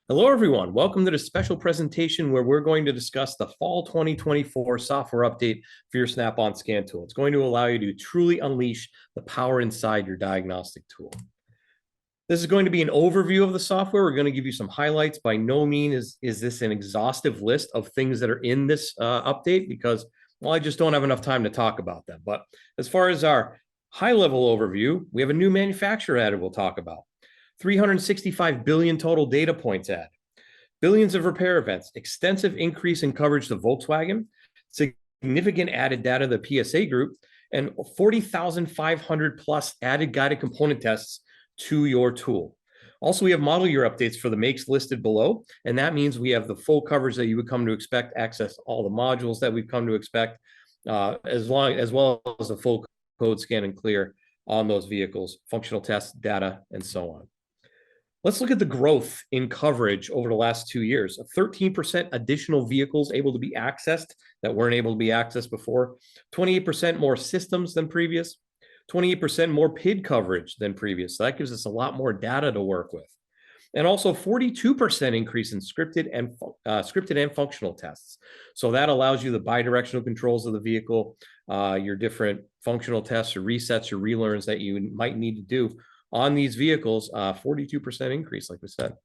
Hello, everyone. Welcome to the special presentation where we're going to discuss the fall 2024 software update for your Snap-on Scan tool. It's going to allow you to truly unleash the power inside your diagnostic tool. This is going to be an overview of the software. We're going to give you some highlights. By no means is this an exhaustive list of things that are in this update because, well, I just don't have enough time to talk about them. But as far as our high-level overview, we have a new manufacturer added we'll talk about. 365 billion total data points added, billions of repair events, extensive increase in coverage to Volkswagen, significant added data to the PSA group, and 40,500 plus added guided component tests to your tool. Also, we have model year updates for the makes listed below, and that means we have the full coverage that you would come to expect, access to all the modules that we've come to expect, as well as the full code scan and clear on those vehicles, functional tests, data, and so on. Let's look at the growth in coverage over the last 2 years. 13% additional vehicles able to be accessed that weren't able to be accessed before, 28% more systems than previous, 28% more PID coverage than previous. So that gives us a lot more data to work with. And also 42% increase in scripted and functional tests. So that allows you the bidirectional controls of the vehicle, your different functional tests or resets or relearns that you might need to do on these vehicles, 42% increase, like we said.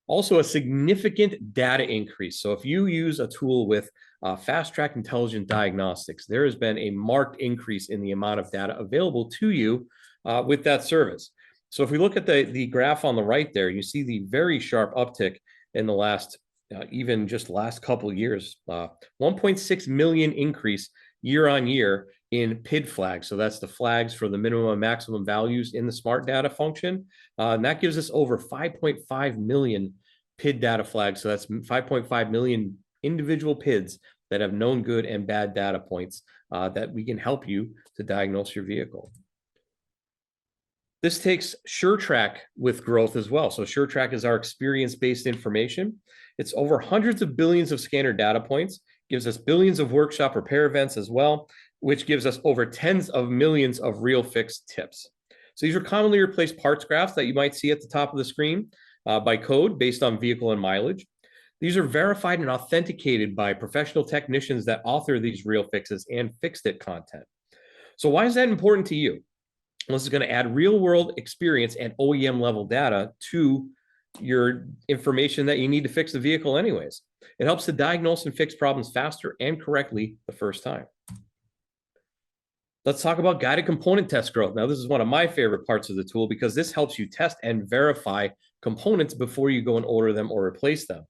Also, a significant data increase. So if you use a tool with Fast Track Intelligent Diagnostics, there has been a marked increase in the amount of data available to you with that service. So if we look at the graph on the right there, you see the very sharp uptick in the last, even just last couple of years, 1.6 million increase year on year in PID flags. So that's the flags for the minimum and maximum values in the smart data function. And that gives us over 5.5 million PID data flags. So that's 5.5 million individual PIDs that have known good and bad data points that we can help you to diagnose your vehicle. This takes SureTrack with growth as well. So SureTrack is our experience-based information. It's over hundreds of billions of scanner data points, gives us billions of workshop repair events as well, which gives us over tens of millions of real fix tips. So these are commonly replaced parts graphs that you might see at the top of the screen by code based on vehicle and mileage. These are verified and authenticated by professional technicians that author these real fixes and fixed it content. So why is that important to you? Well, this is going to add real world experience and OEM level data to your information that you need to fix the vehicle anyways. It helps to diagnose and fix problems faster and correctly the first time. Let's talk about guided component test growth. Now, this is one of my favorite parts of the tool because this helps you test and verify components before you go and order them or replace them.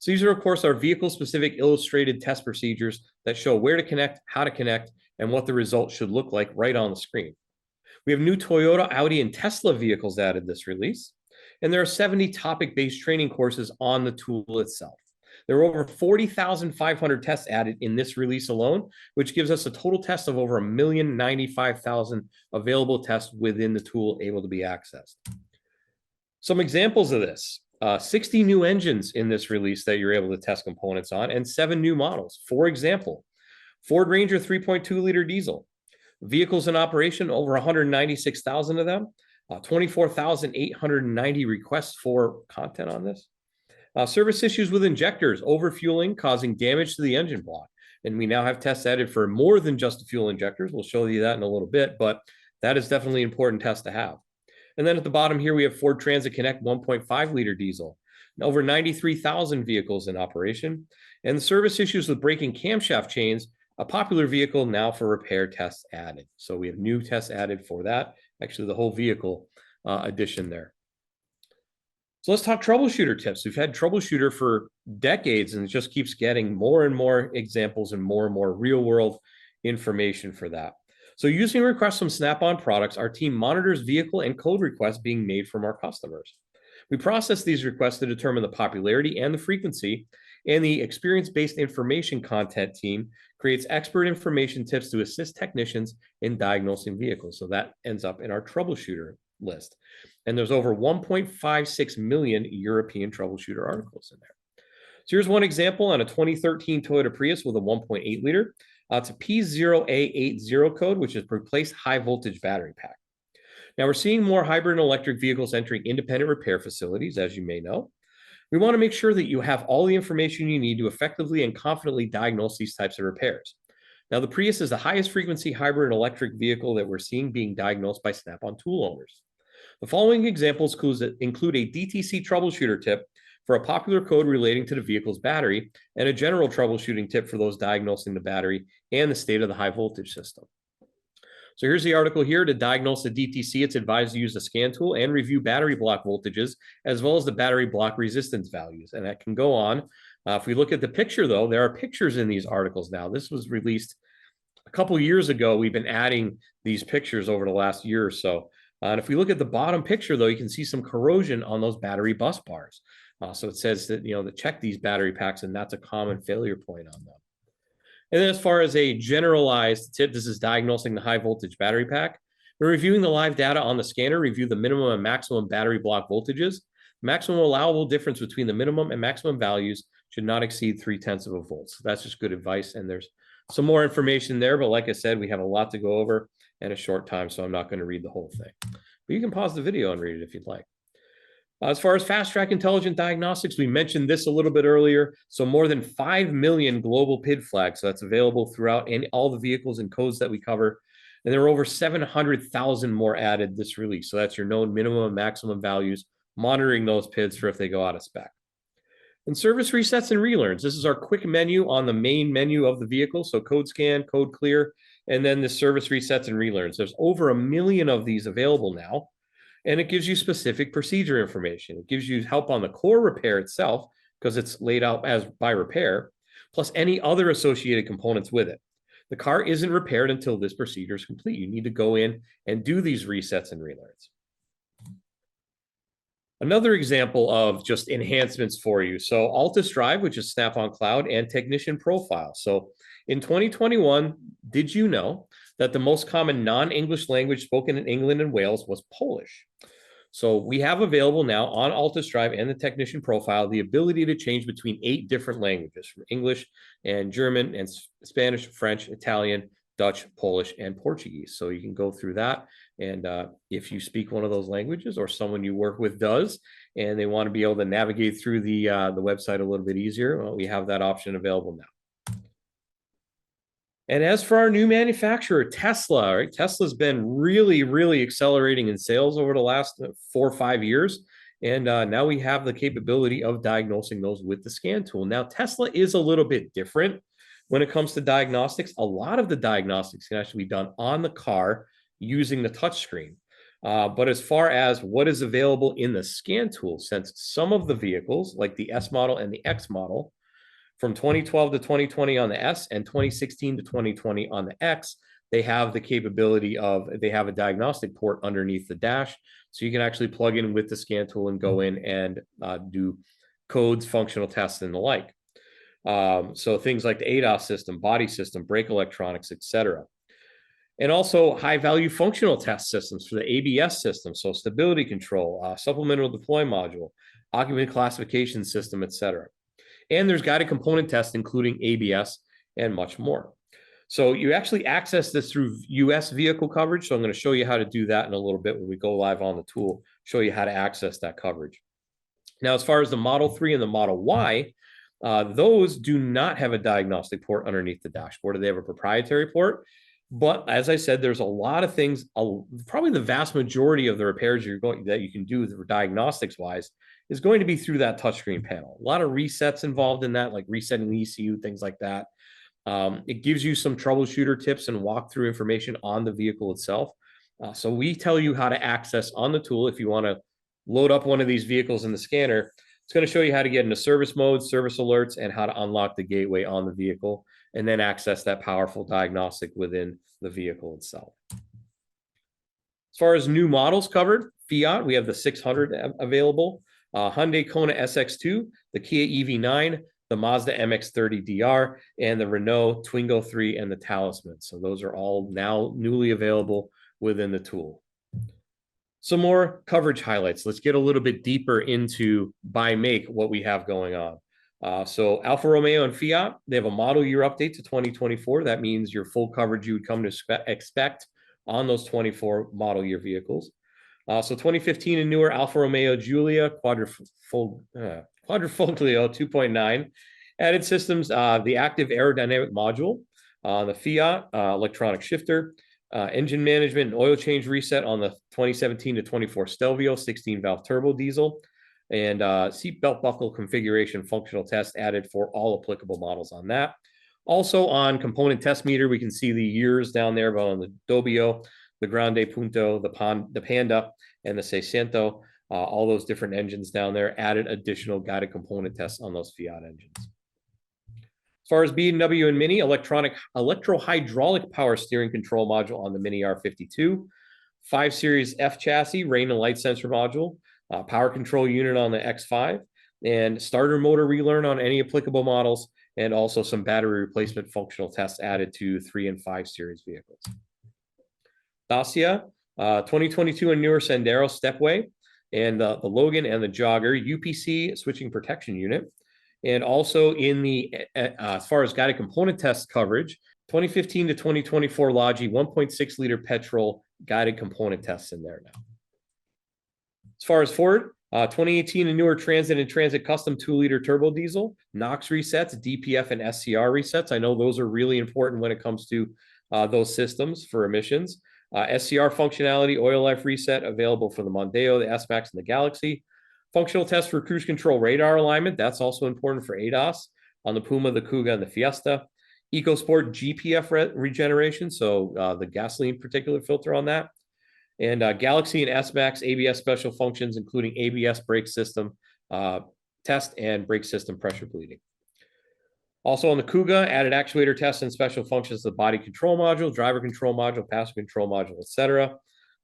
So these are, of course, our vehicle-specific illustrated test procedures that show where to connect, how to connect, and what the results should look like right on the screen. We have new Toyota, Audi, and Tesla vehicles added this release. And there are 70 topic-based training courses on the tool itself. There are over 40,500 tests added in this release alone, which gives us a total test of over 1,095,000 available tests within the tool able to be accessed. Some examples of this, 60 new engines in this release that you're able to test components on, and 7 new models. For example, Ford Ranger 3.2-liter diesel. Vehicles in operation, over 196,000 of them. 24,890 requests for content on this. Service issues with injectors, overfueling, causing damage to the engine block. And we now have tests added for more than just the fuel injectors. We'll show you that in a little bit, but that is definitely an important test to have. And then at the bottom here, we have Ford Transit Connect 1.5-liter diesel. Over 93,000 vehicles in operation. And the service issues with braking camshaft chains, a popular vehicle now for repair tests added. So we have new tests added for that. Actually, the whole vehicle addition there. So let's talk troubleshooter tips. We've had troubleshooter for decades, and it just keeps getting more and more examples and more real-world information for that. So using requests from Snap-on products, our team monitors vehicle and code requests being made from our customers. We process these requests to determine the popularity and the frequency, and the experience-based information content team creates expert information tips to assist technicians in diagnosing vehicles. So that ends up in our troubleshooter list. And there's over 1.56 million European troubleshooter articles in there. So here's one example on a 2013 Toyota Prius with a 1.8-liter. It's a P0A80 code, which is replace high voltage battery pack. Now we're seeing more hybrid and electric vehicles entering independent repair facilities, as you may know. We want to make sure that you have all the information you need to effectively and confidently diagnose these types of repairs. Now, the Prius is the highest frequency hybrid electric vehicle that we're seeing being diagnosed by Snap-on tool owners. The following examples include a DTC troubleshooter tip for a popular code relating to the vehicle's battery and a general troubleshooting tip for those diagnosing the battery and the state of the high voltage system. So here's the article here. To diagnose the DTC, it's advised to use the scan tool and review battery block voltages, as well as the battery block resistance values. And that can go on. If we look at the picture, though, there are pictures in these articles now. This was released a couple of years ago. We've been adding these pictures over the last year or so. And if we look at the bottom picture, though, you can see some corrosion on those battery bus bars. So it says that, to check these battery packs, and that's a common failure point on them. And then as far as a generalized tip, this is diagnosing the high voltage battery pack. We're reviewing the live data on the scanner, review the minimum and maximum battery block voltages. Maximum allowable difference between the minimum and maximum values should not exceed 0.3 of a volt. So that's just good advice. And there's some more information there, but like I said, we have a lot to go over in a short time, so I'm not going to read the whole thing. But you can pause the video and read it if you'd like. As far as Fast Track Intelligent Diagnostics, we mentioned this a little bit earlier. So more than 5 million global PID flags. So that's available throughout all the vehicles and codes that we cover. And there are over 700,000 more added this release. So that's your known minimum and maximum values, monitoring those PIDs for if they go out of spec. And service resets and relearns. This is our quick menu on the main menu of the vehicle. So code scan, code clear, and then the service resets and relearns. There's over 1 million of these available now. And it gives you specific procedure information. It gives you help on the core repair itself, because it's laid out as by repair, plus any other associated components with it. The car isn't repaired until this procedure is complete. You need to go in and do these resets and relearns. Another example of just enhancements for you. So Altus Drive, which is Snap-on Cloud, and Technician Profile. So in 2021, did you know that the most common non-English language spoken in England and Wales was Polish? So we have available now on Altus Drive and the Technician Profile the ability to change between 8 different languages, from English and German and Spanish, French, Italian, Dutch, Polish, and Portuguese. So you can go through that. And if you speak one of those languages, or someone you work with does, and they want to be able to navigate through the website a little bit easier, well, we have that option available now. And as for our new manufacturer, Tesla, right? Tesla's been really, really accelerating in sales over the last 4 or 5 years. And now we have the capability of diagnosing those with the scan tool. Now, Tesla is a little bit different when it comes to diagnostics. A lot of the diagnostics can actually be done on the car using the touchscreen. But as far as what is available in the scan tool, since some of the vehicles, like the S model and the X model, from 2012 to 2020 on the S and 2016 to 2020 on the X, they have the capability of, they have a diagnostic port underneath the dash. So you can actually plug in with the scan tool and go in and do codes, functional tests, and the like. So things like the ADAS system, body system, brake electronics, etc. And also high-value functional test systems for the ABS system, so stability control, supplemental deploy module, occupant classification system, etc. And there's guided component tests, including ABS and much more. So you actually access this through US vehicle coverage. So I'm going to show you how to do that in a little bit when we go live on the tool, show you how to access that coverage. Now, as far as the Model 3 and the Model Y, those do not have a diagnostic port underneath the dashboard. They have a proprietary port. But as I said, there's a lot of things, probably the vast majority of the repairs that you can do diagnostics-wise is going to be through that touchscreen panel. A lot of resets involved in that, like resetting the ECU, things like that. It gives you some troubleshooter tips and walkthrough information on the vehicle itself. So we tell you how to access on the tool. If you want to load up one of these vehicles in the scanner, it's going to show you how to get into service mode, service alerts, and how to unlock the gateway on the vehicle, and then access that powerful diagnostic within the vehicle itself. As far as new models covered, Fiat, we have the 600 available, Hyundai Kona SX2, the Kia EV9, the Mazda MX-30DR, and the Renault Twingo 3 and the Talisman. So those are all now newly available within the tool. Some more coverage highlights. Let's get a little bit deeper into by make what we have going on. So Alfa Romeo and Fiat, they have a model year update to 2024. That means your full coverage you would come to expect on those 24 model year vehicles. So 2015 and newer Alfa Romeo Giulia Quadrifoglio 2.9 added systems, the active aerodynamic module, the Fiat electronic shifter, engine management and oil change reset on the 2017 to 24 Stelvio 16-valve turbo diesel, and seat belt buckle configuration functional test added for all applicable models on that. Also on component test meter, we can see the years down there, but on the Dobio, the Grande Punto, the Panda, and the Seicento, all those different engines down there added additional guided component tests on those Fiat engines. As far as B&W and Mini, electro-hydraulic power steering control module on the Mini R52, 5 Series F chassis, rain and light sensor module, power control unit on the X5, and starter motor relearn on any applicable models, and also some battery replacement functional tests added to 3 and 5 Series vehicles. Dacia, 2022 and newer Sandero Stepway, and the Logan and the Jogger UPC switching protection unit. And also in the, as far as guided component test coverage, 2015 to 2024 Logi 1.6 liter petrol guided component tests in there now. As far as Ford, 2018 and newer Transit and Transit Custom 2-liter turbo diesel, NOx resets, DPF, and SCR resets. I know those are really important when it comes to those systems for emissions. SCR functionality, oil life reset available for the Mondeo, the S-Max, and the Galaxy. Functional test for cruise control radar alignment. That's also important for ADAS on the Puma, the Kuga, and the Fiesta. EcoSport GPF regeneration, so the gasoline particulate filter on that. And Galaxy and S-Max ABS special functions, including ABS brake system test and brake system pressure bleeding. Also on the Kuga, added actuator tests and special functions, the body control module, driver control module, passenger control module, etc.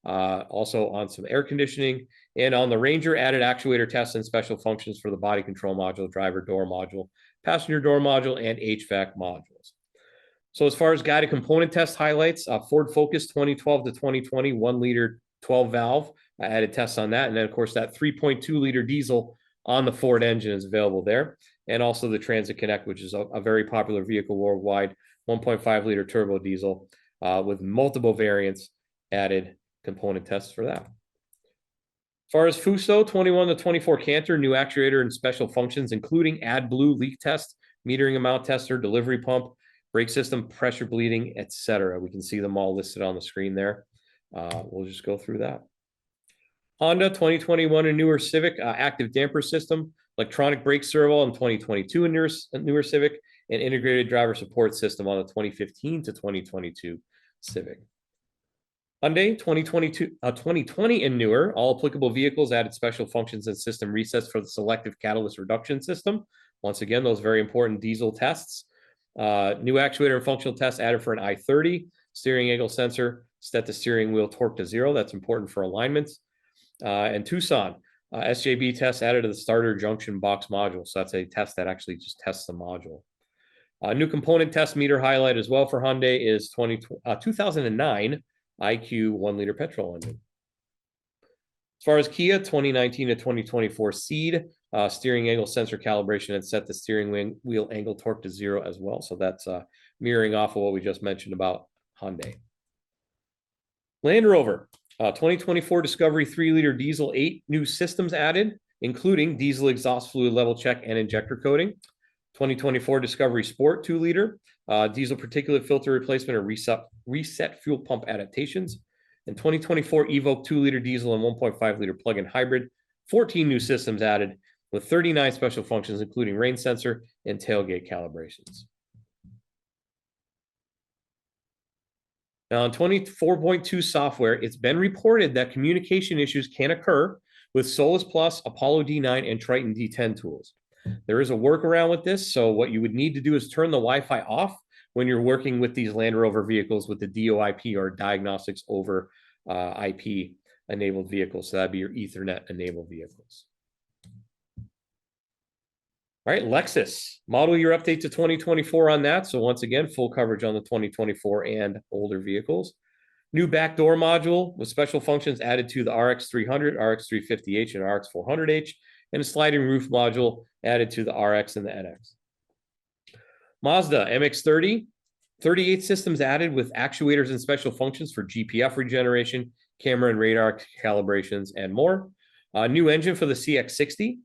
Also on some air conditioning. And on the Ranger, added actuator tests and special functions for the body control module, driver door module, passenger door module, and HVAC modules. So as far as guided component test highlights, Ford Focus 2012 to 2020, 1 liter 12 valve, added tests on that. And then of course that 3.2 liter diesel on the Ford engine is available there. And also the Transit Connect, which is a very popular vehicle worldwide, 1.5 liter turbo diesel with multiple variants, added component tests for that. As far as Fuso 21 to 24 Canter, new actuator and special functions, including AdBlue leak test, metering amount tester, delivery pump, brake system, pressure bleeding, etc. We can see them all listed on the screen there. We'll just go through that. Honda 2021 and newer Civic active damper system, electronic brake servo on 2022 and newer Civic, and integrated driver support system on the 2015 to 2022 Civic. Hyundai 2020 and newer, all applicable vehicles added special functions and system resets for the selective catalyst reduction system. Once again, those very important diesel tests. New actuator and functional tests added for an i30, steering angle sensor, set the steering wheel torque to 0. That's important for alignments. And Tucson, SJB test added to the starter junction box module. So that's a test that actually just tests the module. New component test meter highlight as well for Hyundai is 2009 IQ 1 liter petrol engine. As far as Kia, 2019 to 2024 Ceed, steering angle sensor calibration and set the steering wheel angle torque to 0 as well. So that's mirroring off of what we just mentioned about Hyundai. Land Rover, 2024 Discovery 3-liter diesel, 8 new systems added, including diesel exhaust fluid level check and injector coating. 2024 Discovery Sport 2-liter, diesel particulate filter replacement and reset fuel pump adaptations. And 2024 Evoque 2-liter diesel and 1.5-liter plug-in hybrid, 14 new systems added with 39 special functions, including rain sensor and tailgate calibrations. Now, on 24.2 software, it's been reported that communication issues can occur with Solus Plus, Apollo D9, and Triton D10 tools. There is a workaround with this, so what you would need to do is turn the Wi-Fi off when you're working with these Land Rover vehicles with the DOIP or Diagnostics over IP-enabled vehicles. So that'd be your Ethernet-enabled vehicles. All right, Lexus, model year update to 2024 on that. So once again, full coverage on the 2024 and older vehicles. New back door module with special functions added to the RX300, RX350H, and RX400H, and a sliding roof module added to the RX and the NX. Mazda MX-30, 38 systems added with actuators and special functions for GPF regeneration, camera and radar calibrations, and more. New engine for the CX60,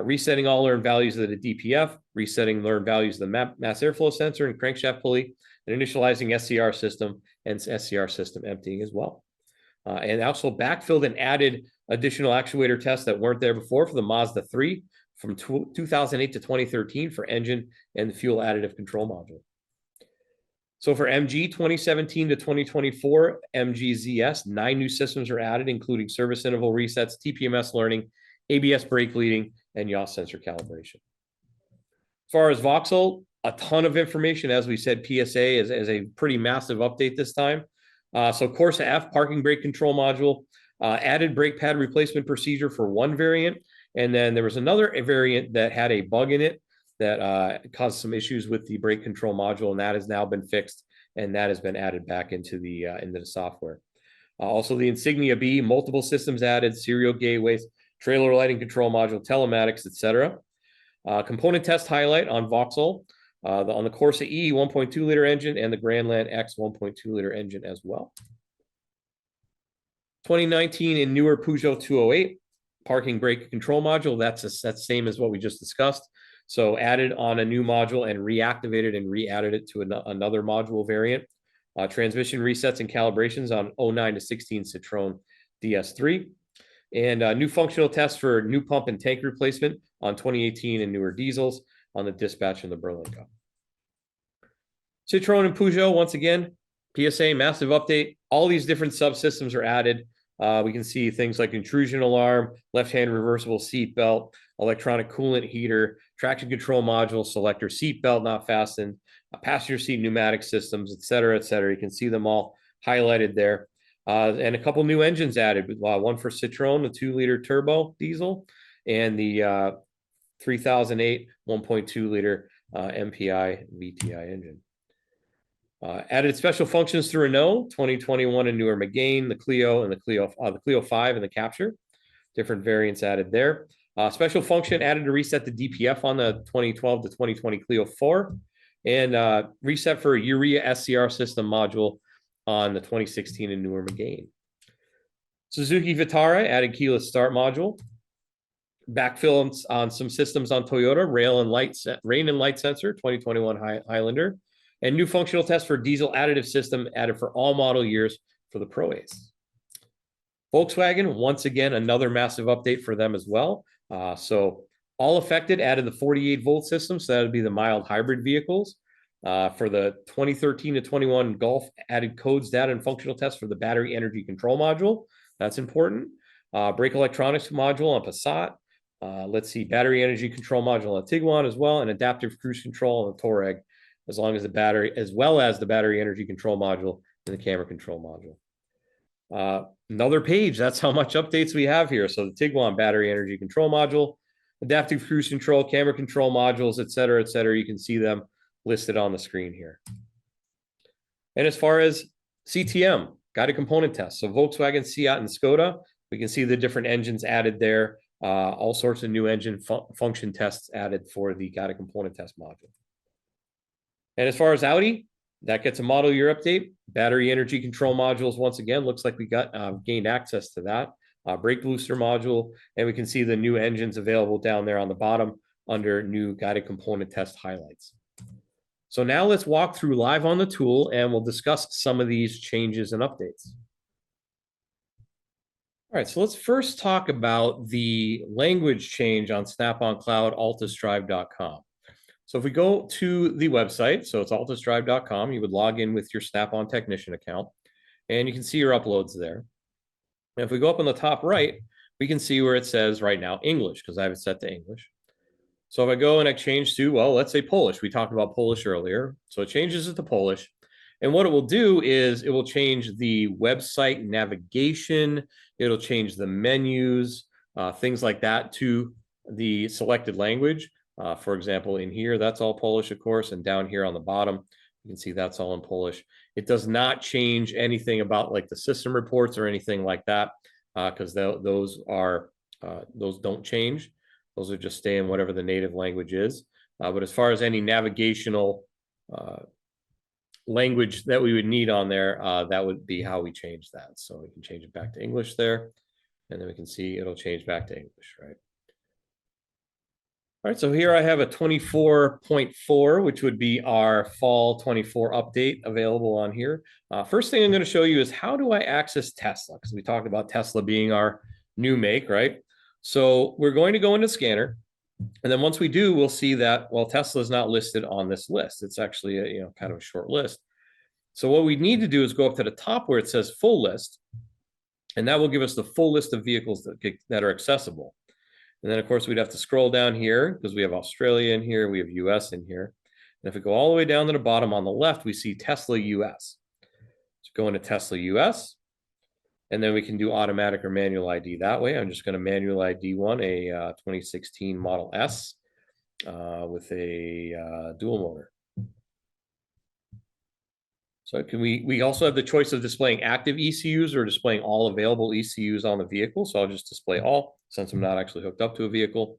resetting all learned values of the DPF, resetting learned values of the mass airflow sensor and crankshaft pulley, and initializing SCR system and SCR system emptying as well. And also backfilled and added additional actuator tests that weren't there before for the Mazda 3 from 2008 to 2013 for engine and the fuel additive control module. So for MG 2017 to 2024, MGZS, 9 new systems are added, including service interval resets, TPMS learning, ABS brake leading, and yaw sensor calibration. As far as Vauxhall, a ton of information. As we said, PSA is a pretty massive update this time. So Corsa F, parking brake control module, added brake pad replacement procedure for one variant. And then there was another variant that had a bug in it that caused some issues with the brake control module, and that has now been fixed, and that has been added back into the software. Also, the Insignia B, multiple systems added, serial gateways, trailer lighting control module, telematics, etc. Component test highlight on Vauxhall, on the Corsa E 1.2 liter engine and the Grandland X 1.2 liter engine as well. 2019 in newer Peugeot 208, parking brake control module. That's the same as what we just discussed. So added on a new module and reactivated and re-added it to another module variant. Transmission resets and calibrations on 09 to 16 Citroen DS3. And new functional tests for new pump and tank replacement on 2018 and newer diesels on the Dispatch and the Berlingo. Citroen and Peugeot, once again, PSA, massive update. All these different subsystems are added. We can see things like intrusion alarm, left-hand reversible seat belt, electronic coolant heater, traction control module, selector seat belt not fastened, passenger seat pneumatic systems, et cetera, et cetera. You can see them all highlighted there. And a couple new engines added, one for Citroen, the 2-liter turbo diesel, and the 3008 1.2-liter MPI VTI engine. Added special functions through Renault, 2021 and newer Megane, the Clio, and the Clio 5 and the Capture. Different variants added there. Special function added to reset the DPF on the 2012 to 2020 Clio 4, and reset for a urea SCR system module on the 2016 and newer Megane. Suzuki Vitara added keyless start module. Backfill on some systems on Toyota, rain and light sensor, 2021 Highlander. And new functional test for diesel additive system added for all model years for the Pro Ace. Volkswagen, once again, another massive update for them as well. So all affected added the 48-volt system, so that would be the mild hybrid vehicles. For the 2013 to 21 Golf, added codes, data, and functional tests for the battery energy control module. That's important. Brake electronics module on Passat. Let's see, battery energy control module on Tiguan as well, and adaptive cruise control on the Touareg, as well as the battery energy control module and the camera control module. Another page, that's how much updates we have here. So the Tiguan battery energy control module, adaptive cruise control, camera control modules, et cetera, you can see them listed on the screen here. And as far as CTM, guided component tests, so Volkswagen, Seat, and Skoda, we can see the different engines added there, all sorts of new engine function tests added for the guided component test module. And as far as Audi, that gets a model year update. Battery energy control modules, once again, looks like we gained access to that. Brake booster module, and we can see the new engines available down there on the bottom under new guided component test highlights. So now let's walk through live on the tool, and we'll discuss some of these changes and updates. All right, so let's first talk about the language change on Snap-on Cloud, altusdrive.com. So if we go to the website, so it's altusdrive.com, you would log in with your Snap-on Technician account, and you can see your uploads there. And if we go up on the top right, we can see where it says right now English, because I have it set to English. So if I go and I change to, well, let's say Polish. We talked about Polish earlier. So it changes it to Polish. And what it will do is it will change the website navigation. It'll change the menus, things like that to the selected language. For example, in here, that's all Polish, of course. And down here on the bottom, you can see that's all in Polish. It does not change anything about like the system reports or anything like that, because those don't change. Those are just staying whatever the native language is. But as far as any navigational language that we would need on there, that would be how we change that. So we can change it back to English there, and then we can see it'll change back to English, right? All right, so here I have a 24.4, which would be our fall 24 update available on here. First thing I'm going to show you is how do I access Tesla? Because we talked about Tesla being our new make, right? So we're going to go into Scanner. And then once we do, we'll see that, well, Tesla is not listed on this list. It's actually a, kind of a short list. So what we need to do is go up to the top where it says full list, and that will give us the full list of vehicles that are accessible. And then, of course, we'd have to scroll down here because we have Australia in here, we have US in here. And if we go all the way down to the bottom on the left, we see Tesla US. So go into Tesla US, and then we can do automatic or manual ID that way. I'm just going to manual ID one, a 2016 Model S with a dual motor. So we also have the choice of displaying active ECUs or displaying all available ECUs on the vehicle. So I'll just display all since I'm not actually hooked up to a vehicle.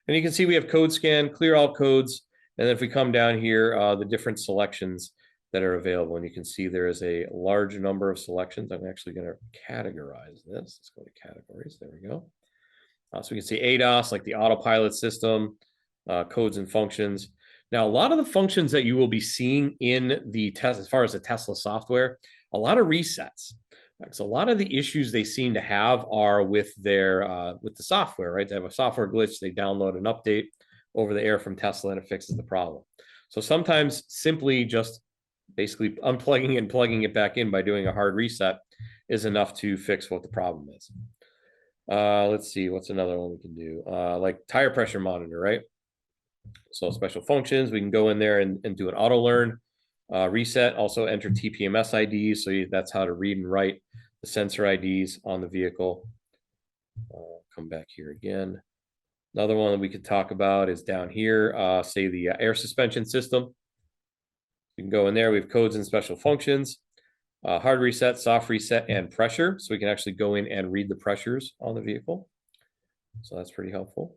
And you can see we have code scan, clear all codes. And then if we come down here, the different selections that are available. And you can see there is a large number of selections. I'm actually going to categorize this. Let's go to categories. There we go. So we can see ADAS, like the autopilot system, codes and functions. Now, a lot of the functions that you will be seeing in the test, as far as the Tesla software, a lot of resets. Because a lot of the issues they seem to have are with their with the software, right? They have a software glitch. They download an update over the air from Tesla, and it fixes the problem. So sometimes simply just basically unplugging and plugging it back in by doing a hard reset is enough to fix what the problem is. Let's see, what's another one we can do? Like tire pressure monitor, right? So special functions, we can go in there and do an auto learn, reset, also enter TPMS IDs. So that's how to read and write the sensor IDs on the vehicle. Come back here again. Another one that we could talk about is down here, say the air suspension system. We can go in there, we have codes and special functions, hard reset, soft reset, and pressure. So we can actually go in and read the pressures on the vehicle. So that's pretty helpful.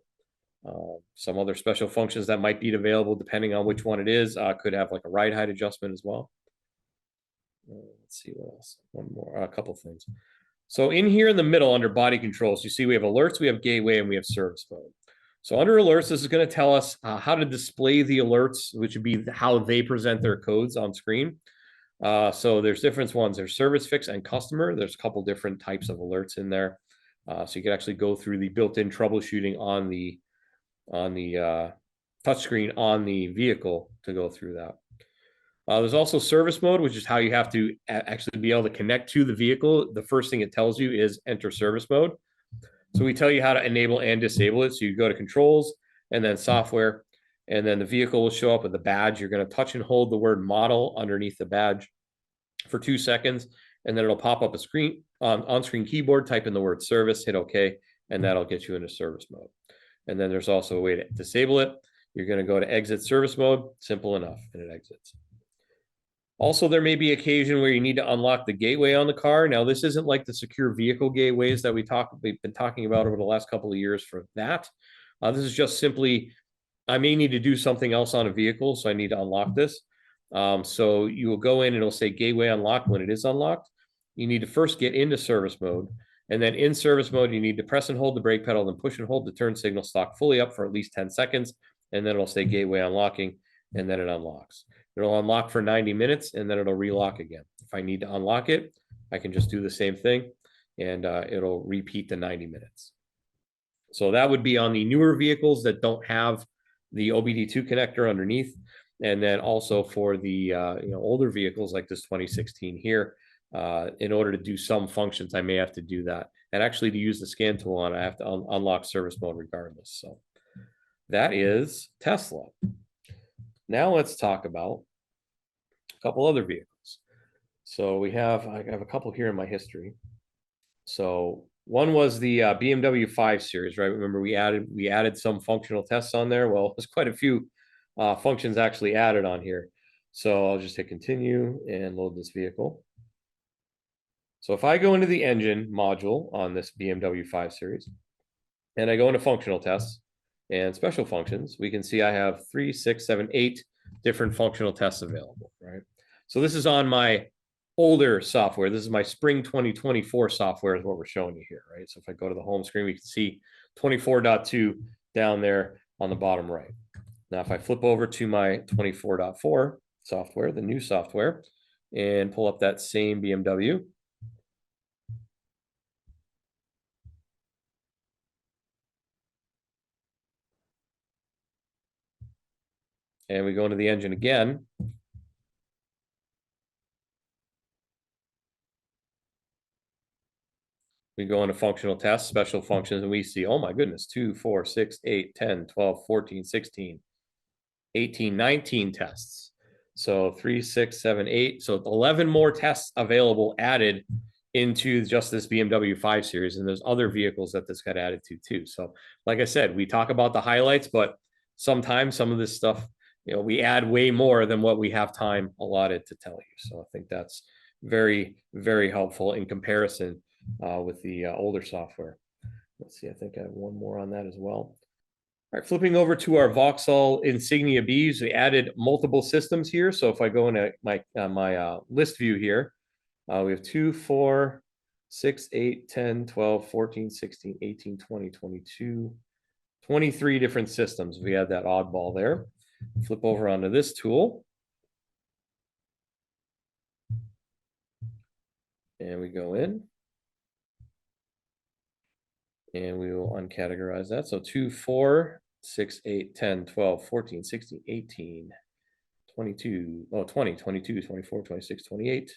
Some other special functions that might be available depending on which one it is, could have like a ride height adjustment as well. Let's see what else. One more, a couple things. So in here in the middle under body controls, you see we have alerts, we have gateway, and we have service mode. So under alerts, this is going to tell us how to display the alerts, which would be how they present their codes on screen. So there's different ones. There's service, fix, and customer. There's a couple different types of alerts in there. So you can actually go through the built-in troubleshooting on the touchscreen on the vehicle to go through that. There's also service mode, which is how you have to actually be able to connect to the vehicle. The first thing it tells you is enter service mode. So we tell you how to enable and disable it. So you go to controls and then software, and then the vehicle will show up with a badge. You're going to touch and hold the word model underneath the badge for 2 seconds, and then it'll pop up a screen on-screen keyboard, type in the word service, hit OK, and that'll get you into service mode. And then there's also a way to disable it. You're going to go to exit service mode, simple enough, and it exits. Also, there may be occasion where you need to unlock the gateway on the car. Now, this isn't like the secure vehicle gateways that we've been talking about over the last couple of years for that. This is just simply, I may need to do something else on a vehicle, so I need to unlock this. So you will go in and it'll say gateway unlocked when it is unlocked. You need to first get into service mode. And then in service mode, you need to press and hold the brake pedal, then push and hold the turn signal stalk fully up for at least 10 seconds. And then it'll say gateway unlocking, and then it unlocks. It'll unlock for 90 minutes, and then it'll relock again. If I need to unlock it, I can just do the same thing, and it'll repeat the 90 minutes. So that would be on the newer vehicles that don't have the OBD2 connector underneath. And then also for the older vehicles like this 2016 here, in order to do some functions, I may have to do that. And actually to use the scan tool on, I have to unlock service mode regardless. So that is Tesla. Now let's talk about a couple other vehicles. So I have a couple here in my history. So one was the BMW 5 Series, right? Remember we added some functional tests on there. Well, there's quite a few functions actually added on here. So I'll just hit continue and load this vehicle. So if I go into the engine module on this BMW 5 Series, and I go into functional tests and special functions, we can see I have 3, 6, 7, 8 different functional tests available, right? So this is on my older software. This is my spring 2024 software is what we're showing you here, right? So if I go to the home screen, we can see 24.2 down there on the bottom right. Now, if I flip over to my 24.4 software, the new software, and pull up that same BMW, and we go into the engine again, we go into functional tests, special functions, and we see, oh my goodness, 2, 4, 6, 8, 10, 12, 14, 16, 18, 19 tests. So 3, 6, 7, 8. So 11 more tests available added into just this BMW 5 Series. And there's other vehicles that this got added to too. So like I said, we talk about the highlights, but sometimes some of this stuff, we add way more than what we have time allotted to tell you. So I think that's very, very helpful in comparison with the older software. Let's see, I think I have one more on that as well. All right, flipping over to our Vauxhall Insignia Bs, we added multiple systems here. So if I go into my list view here, we have 2, 4, 6, 8, 10, 12, 14, 16, 18, 20, 22, 23 different systems. We had that oddball there. Flip over onto this tool. And we go in. And we will uncategorize that. So 2, 4, 6, 8, 10, 12, 14, 16, 18, 22, 20, 22, 24, 26, 28,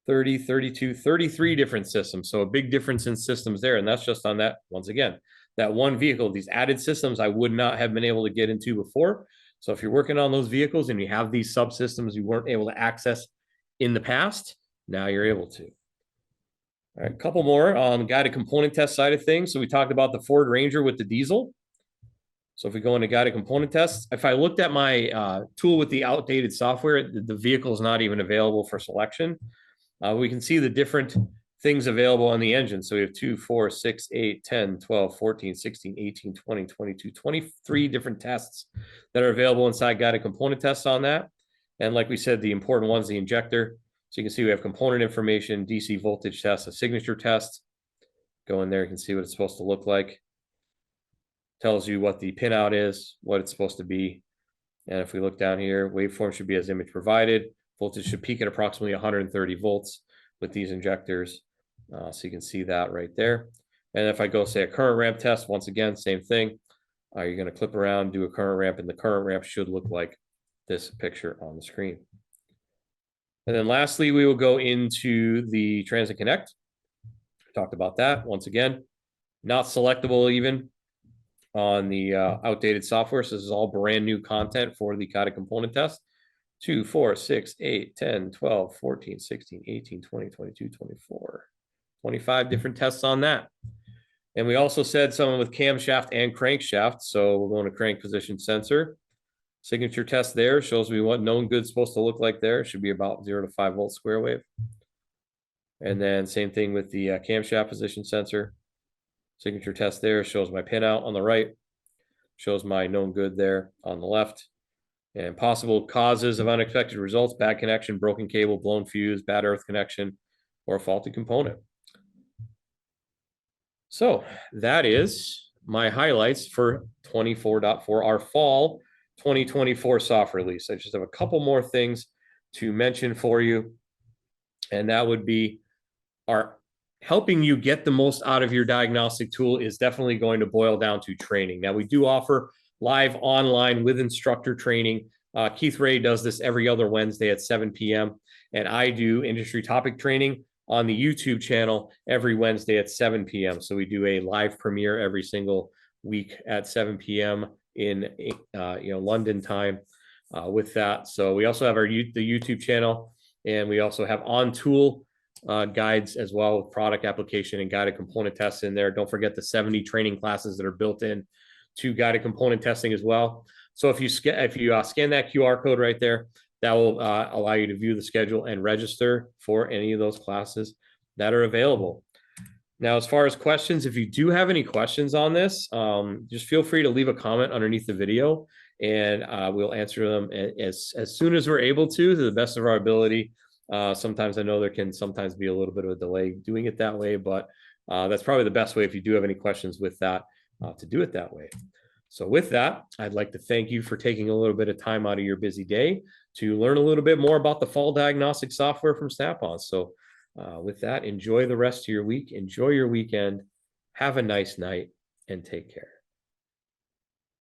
30, 32, 33 different systems. So a big difference in systems there. And that's just on that, once again, that one vehicle. These added systems I would not have been able to get into before. So if you're working on those vehicles and you have these subsystems you weren't able to access in the past, now you're able to. All right, a couple more on the guided component test side of things. So we talked about the Ford Ranger with the diesel. So if we go into guided component tests, if I looked at my tool with the outdated software, the vehicle is not even available for selection. We can see the different things available on the engine. So we have 2, 4, 6, 8, 10, 12, 14, 16, 18, 20, 22, 23 different tests that are available inside guided component tests on that. And like we said, the important one's the injector. So you can see we have component information, DC voltage test, a signature test. Go in there, you can see what it's supposed to look like. Tells you what the pinout is, what it's supposed to be. And if we look down here, waveform should be as image provided. Voltage should peak at approximately 130 volts with these injectors. So you can see that right there. And if I go say a current ramp test, once again, same thing. You're going to clip around, do a current ramp, and the current ramp should look like this picture on the screen. And then lastly, we will go into the Transit Connect. Talked about that once again, not selectable even on the outdated software. So this is all brand new content for the guided component test. 2, 4, 6, 8, 10, 12, 14, 16, 18, 20, 22, 24, 25 different tests on that. And we also said someone with camshaft and crankshaft. So we're going to crank position sensor. Signature test there shows me what known good's supposed to look like there. It should be about 0 to 5 volt square wave. And then same thing with the camshaft position sensor. Signature test there shows my pinout on the right, shows my known good there on the left. And possible causes of unexpected results: bad connection, broken cable, blown fuse, bad earth connection, or a faulty component. So that is my highlights for 24.4, our fall 2024 soft release. I just have a couple more things to mention for you, and that would be our helping you get the most out of your diagnostic tool is definitely going to boil down to training. Now, we do offer live online with instructor training. Keith Ray does this every other Wednesday at 7 p.m. And I do industry topic training on the YouTube channel every Wednesday at 7 p.m. So we do a live premiere every single week at 7 p.m. in London time with that. So we also have the YouTube channel, and we also have on tool guides as well with product application and guided component tests in there. Don't forget the 70 training classes that are built in to guided component testing as well. So if you scan that QR code right there, that will allow you to view the schedule and register for any of those classes that are available. Now, as far as questions, if you do have any questions on this, just feel free to leave a comment underneath the video, and we'll answer them as soon as we're able to the best of our ability. Sometimes I know there can sometimes be a little bit of a delay doing it that way, but that's probably the best way if you do have any questions with that to do it that way. So with that, I'd like to thank you for taking a little bit of time out of your busy day to learn a little bit more about the fall diagnostic software from Snap-on. So with that, enjoy the rest of your week. Enjoy your weekend. Have a nice night and take care.